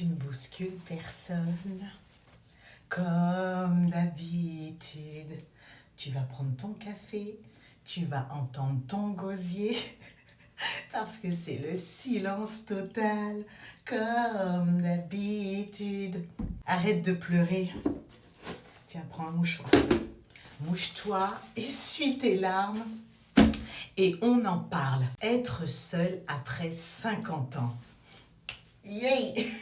Tu ne bouscules personne. Comme d'habitude, tu vas prendre ton café, tu vas entendre ton gosier, parce que c'est le silence total, comme d'habitude. Arrête de pleurer. Tiens, prends un mouchoir. Mouche-toi, essuie tes larmes. Et on en parle. Être seul après 50 ans. Yay!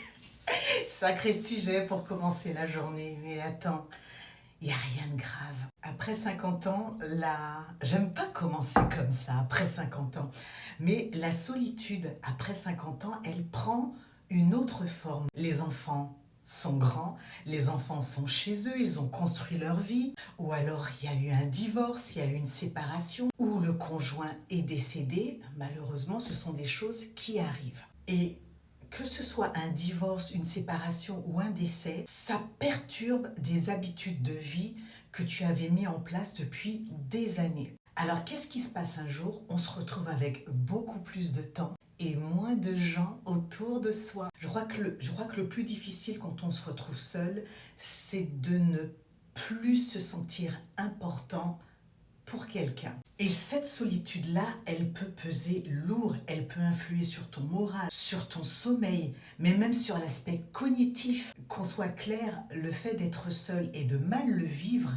Sacré sujet pour commencer la journée. Mais attends, il n'y a rien de grave. Après 50 ans, j'aime pas commencer comme ça, après 50 ans. Mais la solitude, après 50 ans, elle prend une autre forme. Les enfants sont grands, les enfants sont chez eux, ils ont construit leur vie, ou alors il y a eu un divorce, il y a eu une séparation, ou le conjoint est décédé. Malheureusement, ce sont des choses qui arrivent. Et que ce soit un divorce, une séparation ou un décès, ça perturbe des habitudes de vie que tu avais mis en place depuis des années. Alors qu'est-ce qui se passe un jour? On se retrouve avec beaucoup plus de temps et moins de gens autour de soi. Je crois que le plus difficile quand on se retrouve seul, c'est de ne plus se sentir important pour quelqu'un. Et cette solitude-là, elle peut peser lourd, elle peut influer sur ton moral, sur ton sommeil, mais même sur l'aspect cognitif. Qu'on soit clair, le fait d'être seul et de mal le vivre,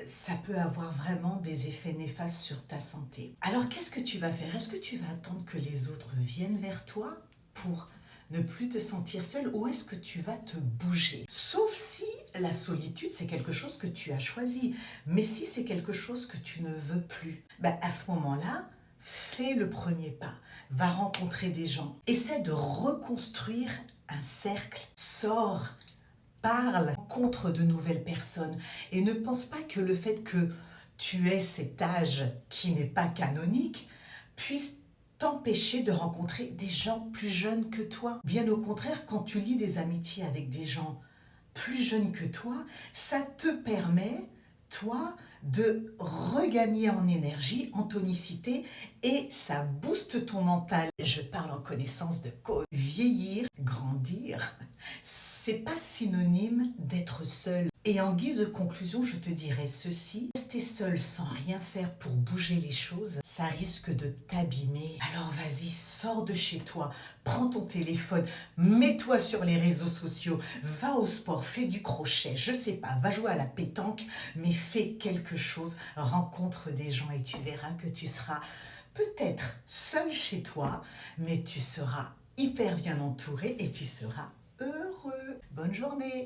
ça peut avoir vraiment des effets néfastes sur ta santé. Alors qu'est-ce que tu vas faire? Est-ce que tu vas attendre que les autres viennent vers toi pour ne plus te sentir seul, ou est-ce que tu vas te bouger? Sauf si la solitude, c'est quelque chose que tu as choisi. Mais si c'est quelque chose que tu ne veux plus, à ce moment-là, fais le premier pas. Va rencontrer des gens. Essaie de reconstruire un cercle. Sors, parle, rencontre de nouvelles personnes. Et ne pense pas que le fait que tu aies cet âge qui n'est pas canonique puisse t'empêcher de rencontrer des gens plus jeunes que toi. Bien au contraire, quand tu lis des amitiés avec des gens plus jeunes que toi, ça te permet, toi, de regagner en énergie, en tonicité, et ça booste ton mental. Je parle en connaissance de cause. Vieillir, grandir, c'est pas synonyme d'être seul. Et en guise de conclusion, je te dirais ceci: rester seul sans rien faire pour bouger les choses, ça risque de t'abîmer. Alors vas-y, sors de chez toi, prends ton téléphone, mets-toi sur les réseaux sociaux, va au sport, fais du crochet, je sais pas, va jouer à la pétanque, mais fais quelque chose, rencontre des gens et tu verras que tu seras peut-être seul chez toi, mais tu seras hyper bien entouré et tu seras heureux. Bonne journée!